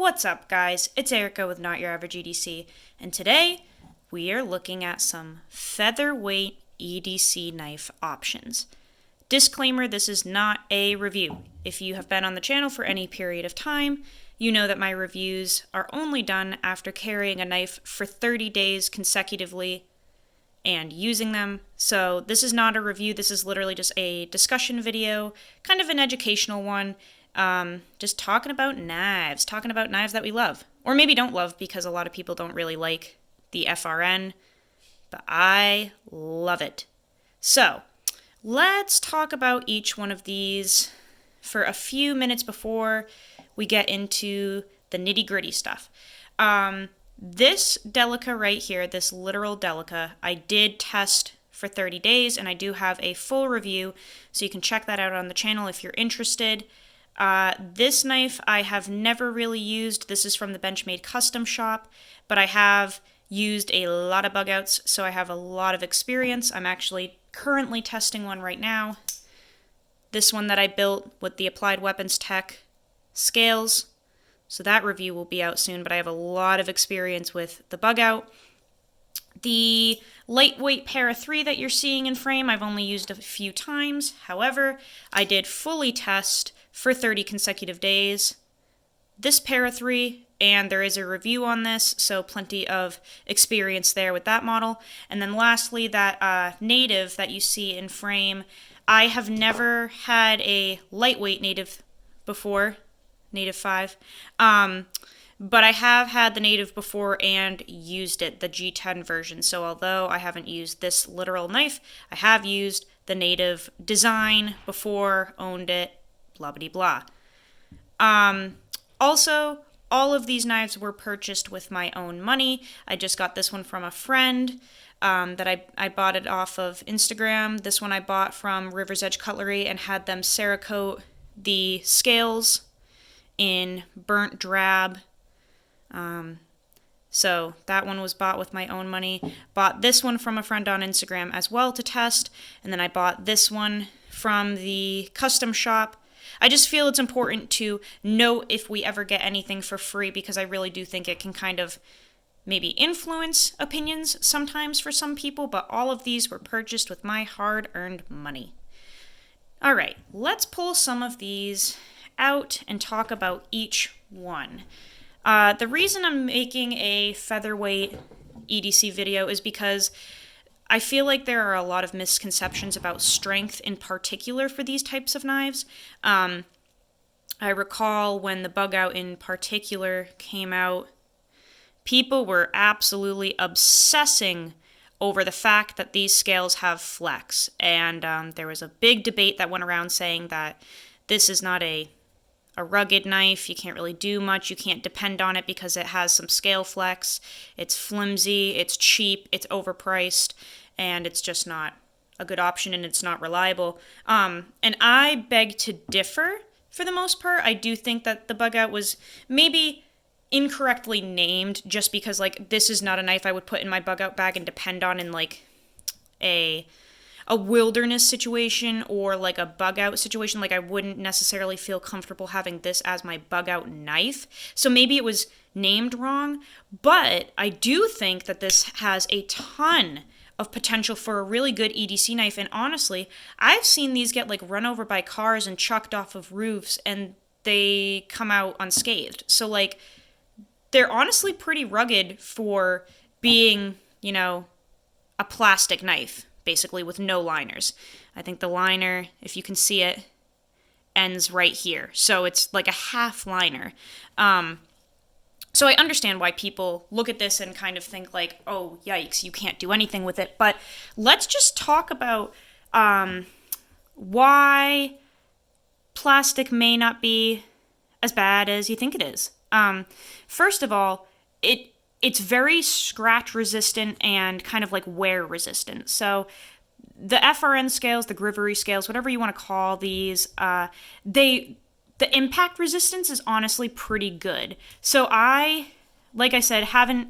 What's up, guys? It's Erica with Not Your Average EDC, and today we are looking at some featherweight EDC knife options. Disclaimer, this is not a review. If you have been on the channel for any period of time, you know that my reviews are only done after carrying a knife for 30 days consecutively and using them. So this is not a review, this is literally just a discussion video, kind of an educational one. Just talking about knives that we love. Or maybe don't love because a lot of people don't really like the FRN, but I love it. So, let's talk about each one of these for a few minutes before we get into the nitty-gritty stuff. This Delica right here, this literal Delica, I did test for 30 days, and I do have a full review, so you can check that out on the channel if you're interested. This knife I have never really used. This is from the Benchmade Custom Shop, but I have used a lot of bugouts, so I have a lot of experience. I'm actually currently testing one right now. This one that I built with the Applied Weapons Tech scales. So that review will be out soon, but I have a lot of experience with the Bugout. The lightweight Para3 that you're seeing in frame, I've only used a few times. However, I did fully test for 30 consecutive days this Para3, and there is a review on this, so plenty of experience there with that model. And then lastly, that Native that you see in frame, I have never had a lightweight Native before, Native 5, but I have had the Native before and used it, the G10 version. So although I haven't used this literal knife, I have used the Native design before, owned it, blah blah blah. Also, all of these knives were purchased with my own money. I just got this one from a friend that I bought it off of Instagram. This one I bought from River's Edge Cutlery and had them Cerakote the scales in burnt drab. So that one was bought with my own money. Bought this one from a friend on Instagram as well to test. And then I bought this one from the custom shop. I just feel it's important to know if we ever get anything for free, because I really do think it can kind of maybe influence opinions sometimes for some people, but all of these were purchased with my hard-earned money. All right, let's pull some of these out and talk about each one. The reason I'm making a featherweight EDC video is because I feel like there are a lot of misconceptions about strength in particular for these types of knives. I recall when the Bugout in particular came out, people were absolutely obsessing over the fact that these scales have flex. And there was a big debate that went around saying that this is not a rugged knife, you can't really do much, you can't depend on it because it has some scale flex, it's flimsy, it's cheap, it's overpriced, and it's just not a good option and it's not reliable. And I beg to differ for the most part. I do think that the Bugout was maybe incorrectly named just because, like, this is not a knife I would put in my Bugout bag and depend on in, like, a wilderness situation or like a Bugout situation. Like, I wouldn't necessarily feel comfortable having this as my Bugout knife. So maybe it was named wrong, but I do think that this has a ton of potential for a really good EDC knife. And honestly, I've seen these get like run over by cars and chucked off of roofs and they come out unscathed. So like, they're honestly pretty rugged for being, you know, a plastic knife, basically with no liners. I think the liner, if you can see it, ends right here. So it's like a half liner. So I understand why people look at this and kind of think like, oh, yikes, you can't do anything with it. But let's just talk about why plastic may not be as bad as you think it is. First of all, it's very scratch resistant and kind of like wear resistant. So the FRN scales, the Grivery scales, whatever you want to call these, the impact resistance is honestly pretty good. So I, like I said, haven't,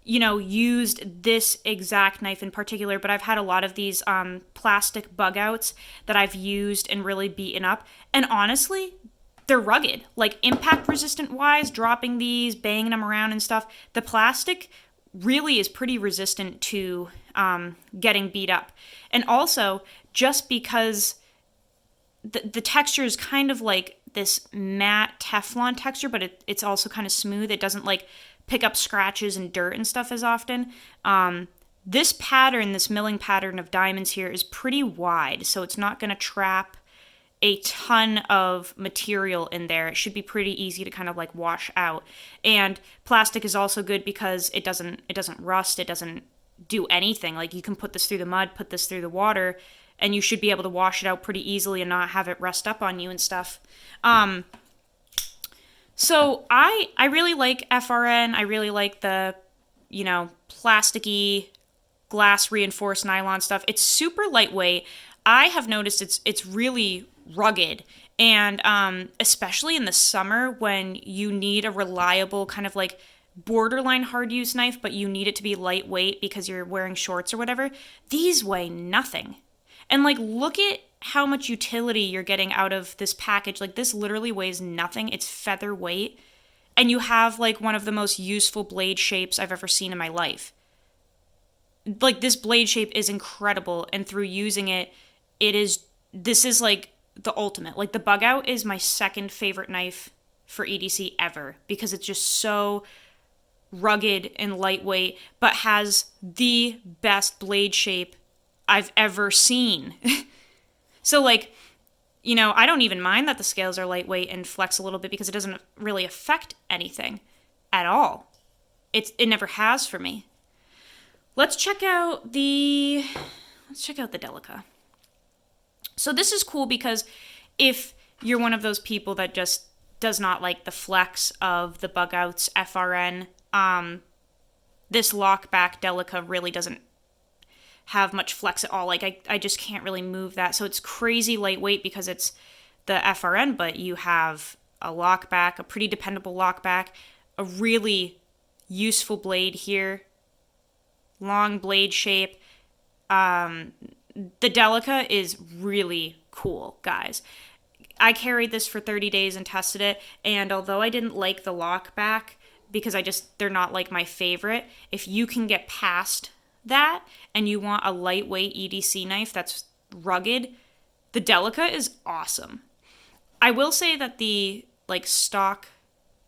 used this exact knife in particular, but I've had a lot of these plastic Bugouts that I've used and really beaten up. And honestly, they're rugged, like impact resistant wise, dropping these, banging them around and stuff. The plastic really is pretty resistant to getting beat up. And also, just because the texture is kind of like this matte Teflon texture, but it's also kind of smooth. It doesn't like pick up scratches and dirt and stuff as often. This pattern, this milling pattern of diamonds here is pretty wide, so it's not going to trap a ton of material in there. It should be pretty easy to kind of like wash out. And plastic is also good because it doesn't rust, it doesn't do anything. Like you can put this through the mud, put this through the water, and you should be able to wash it out pretty easily and not have it rust up on you and stuff. So I really like FRN. I really like the, plasticky glass reinforced nylon stuff. It's super lightweight. I have noticed it's really rugged, and especially in the summer when you need a reliable kind of like borderline hard use knife, but you need it to be lightweight because you're wearing shorts or whatever, these weigh nothing. And like, look at how much utility you're getting out of this package. Like, this literally weighs nothing. It's featherweight, and you have like one of the most useful blade shapes I've ever seen in my life. Like, this blade shape is incredible, and through using it, this is like the ultimate. Like, the Bugout is my second favorite knife for EDC ever because it's just so rugged and lightweight, but has the best blade shape I've ever seen. So like, I don't even mind that the scales are lightweight and flex a little bit because it doesn't really affect anything at all. It never has for me. Let's check out the Delica. So this is cool because if you're one of those people that just does not like the flex of the Bugout's FRN, this lockback Delica really doesn't have much flex at all. Like, I just can't really move that. So it's crazy lightweight because it's the FRN, but you have a lockback, a pretty dependable lockback, a really useful blade here, long blade shape. The Delica is really cool, guys. I carried this for 30 days and tested it, and although I didn't like the lockback because they're not like my favorite, if you can get past that and you want a lightweight EDC knife that's rugged, the Delica is awesome. I will say that the like stock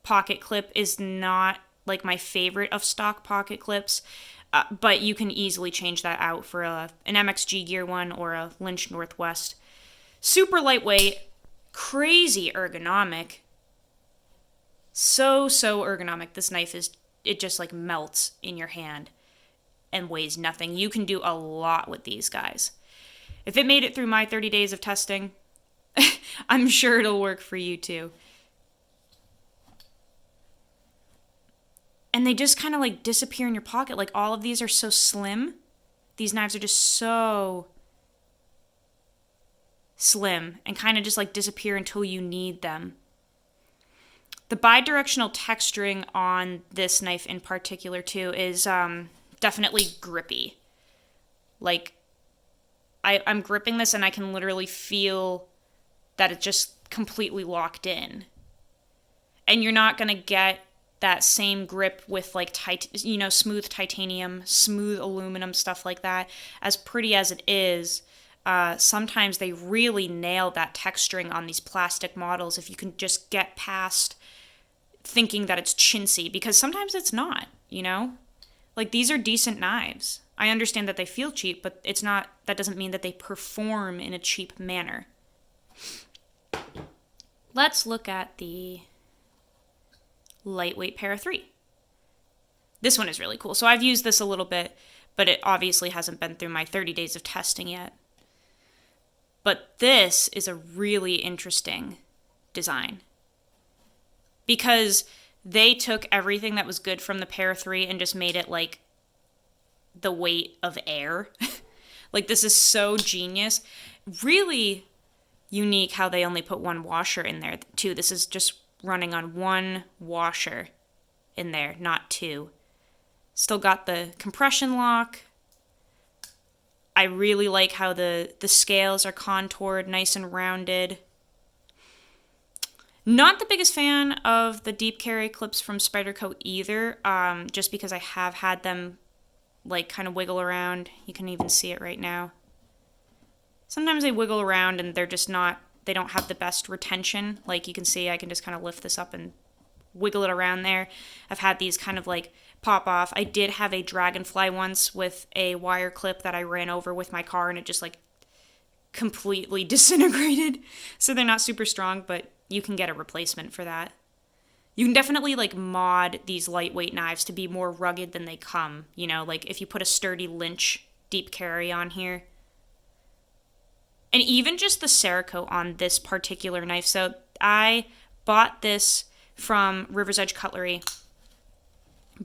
pocket clip is not like my favorite of stock pocket clips, but you can easily change that out for an MXG Gear one or a Lynch Northwest. Super lightweight, crazy ergonomic. So ergonomic. This knife it just like melts in your hand and weighs nothing. You can do a lot with these guys. If it made it through my 30 days of testing, I'm sure it'll work for you too. And they just kind of like disappear in your pocket. Like, all of these are so slim. These knives are just so slim and kind of just like disappear until you need them. The bidirectional texturing on this knife in particular too is definitely grippy. Like, I'm gripping this and I can literally feel that it's just completely locked in. And you're not going to get that same grip with like smooth titanium, smooth aluminum, stuff like that. As pretty as it is, sometimes they really nail that texturing on these plastic models if you can just get past thinking that it's chintzy, because sometimes it's not, Like, these are decent knives. I understand that they feel cheap, but that doesn't mean that they perform in a cheap manner. Let's look at the lightweight Para3. This one is really cool. So I've used this a little bit, but it obviously hasn't been through my 30 days of testing yet. But this is a really interesting design because they took everything that was good from the Para3 and just made it like the weight of air. Like, this is so genius. Really unique how they only put one washer in there too. This is just running on one washer in there, not two. Still got the compression lock. I really like how the scales are contoured, nice and rounded. Not the biggest fan of the deep carry clips from Spyderco either, just because I have had them like kind of wiggle around. You can even see it right now. Sometimes they wiggle around and they're just not, they don't have the best retention. Like you can see, I can just kind of lift this up and wiggle it around there. I've had these kind of like pop off. I did have a Dragonfly once with a wire clip that I ran over with my car and it just like completely disintegrated. So they're not super strong, but you can get a replacement for that. You can definitely like mod these lightweight knives to be more rugged than they come. You know, like if you put a sturdy Lynch deep carry on here. And even just the Cerakote on this particular knife. So I bought this from River's Edge Cutlery,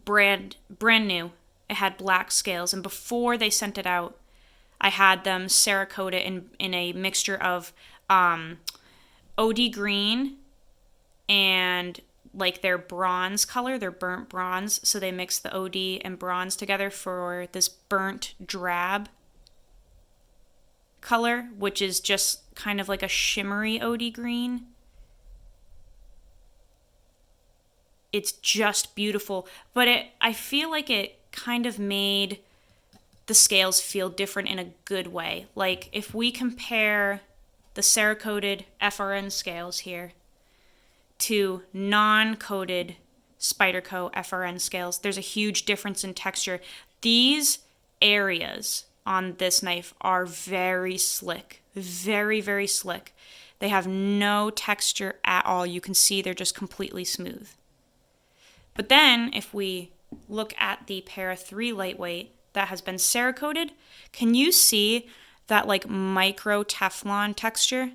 brand new. It had black scales, and before they sent it out, I had them Cerakote it in a mixture of OD green and like their bronze color, their burnt bronze. So they mix the OD and bronze together for this burnt drab color, which is just kind of like a shimmery OD green. It's just beautiful, but I feel like it kind of made the scales feel different in a good way. Like if we compare the Cerakoted FRN scales here to non-coated Spyderco FRN scales, there's a huge difference in texture. These areas on this knife are very slick, very, very slick. They have no texture at all. You can see they're just completely smooth. But then if we look at the Para3 lightweight that has been Cerakoted, can you see that like micro Teflon texture?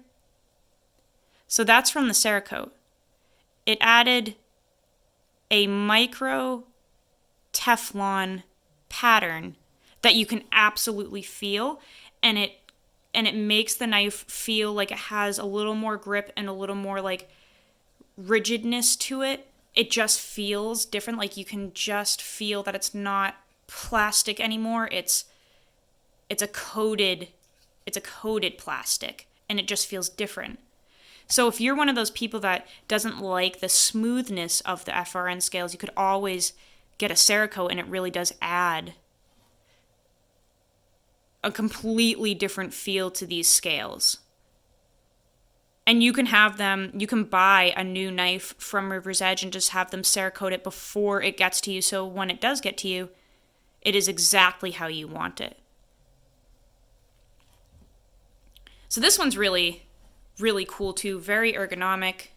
So that's from the Cerakote. It added a micro Teflon pattern that you can absolutely feel, and it makes the knife feel like it has a little more grip and a little more like rigidness to it. It just feels different. Like you can just feel that it's not plastic anymore. It's a coated plastic, and it just feels different. So if you're one of those people that doesn't like the smoothness of the FRN scales, you could always get a Cerakote, and it really does add a completely different feel to these scales. And you can have them, you can buy a new knife from River's Edge and just have them Cerakote it before it gets to you. So when it does get to you, it is exactly how you want it. So this one's really, really cool too. Very ergonomic.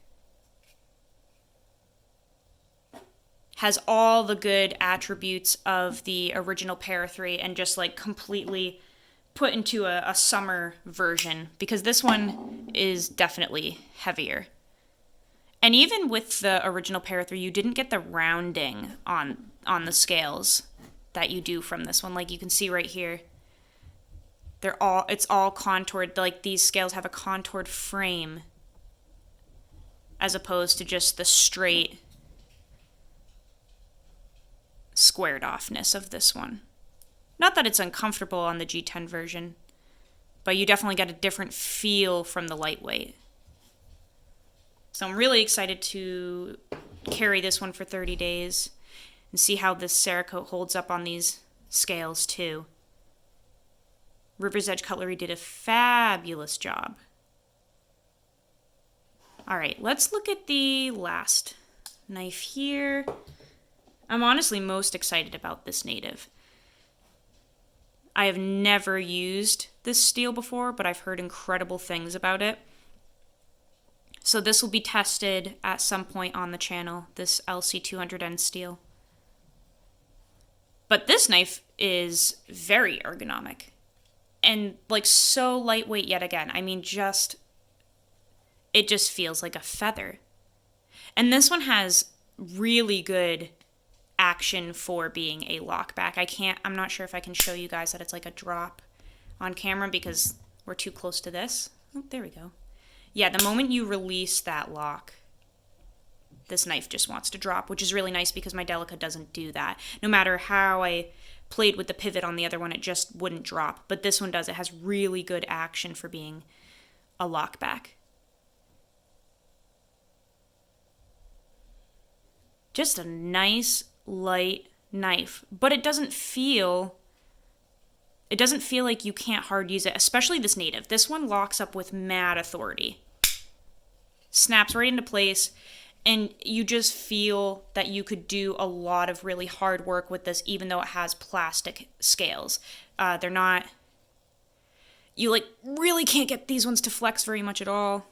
Has all the good attributes of the original Para3 and just like completely put into a summer version, because this one is definitely heavier. And even with the original Para3, you didn't get the rounding on the scales that you do from this one. Like you can see right here, it's all contoured. Like these scales have a contoured frame as opposed to just the straight squared offness of this one. Not that it's uncomfortable on the G10 version, but you definitely get a different feel from the lightweight. So I'm really excited to carry this one for 30 days and see how this Cerakote holds up on these scales too. River's Edge Cutlery did a fabulous job. All right, let's look at the last knife here. I'm honestly most excited about this Native. I have never used this steel before, but I've heard incredible things about it. So this will be tested at some point on the channel, this LC200N steel. But this knife is very ergonomic and like so lightweight yet again. I mean, it just feels like a feather. And this one has really good action for being a lockback. I'm not sure if I can show you guys that it's like a drop on camera because we're too close to this. Oh, there we go. Yeah, the moment you release that lock, this knife just wants to drop, which is really nice because my Delica doesn't do that. No matter how I played with the pivot on the other one, it just wouldn't drop. But this one does. It has really good action for being a lockback. Just a nice, light knife. But it doesn't feel like you can't hard use it, especially this Native. This one locks up with mad authority. Snaps right into place, and you just feel that you could do a lot of really hard work with this, even though it has plastic scales. They're not... You, like, really can't get these ones to flex very much at all.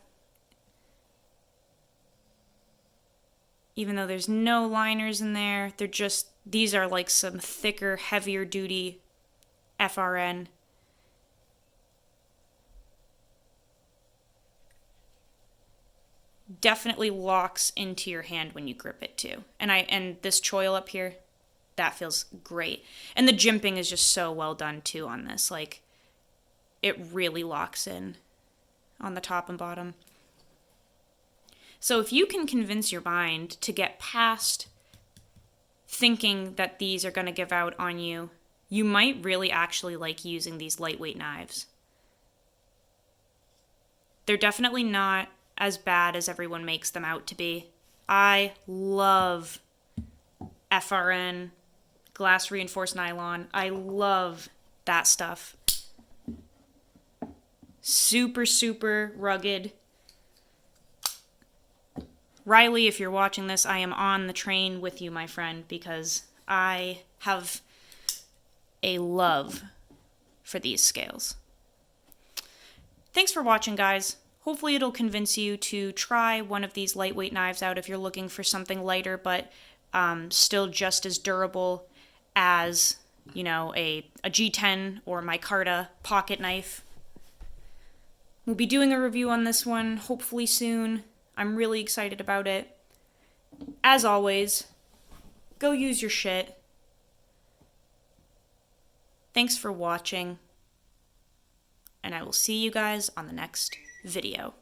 Even though there's no liners in there, they're just... These are, like, some thicker, heavier duty FRN. Definitely locks into your hand when you grip it too. And this choil up here, that feels great. And the jimping is just so well done too on this. Like, it really locks in on the top and bottom. So if you can convince your mind to get past thinking that these are going to give out on you, you might really actually like using these lightweight knives. They're definitely not as bad as everyone makes them out to be. I love FRN, glass reinforced nylon. I love that stuff. Super, super rugged. Riley, if you're watching this, I am on the train with you, my friend, because I have a love for these scales. Thanks for watching, guys. Hopefully it'll convince you to try one of these lightweight knives out if you're looking for something lighter, but still just as durable as, you know, a G10 or micarta pocket knife. We'll be doing a review on this one hopefully soon. I'm really excited about it. As always, go use your shit. Thanks for watching, and I will see you guys on the next video.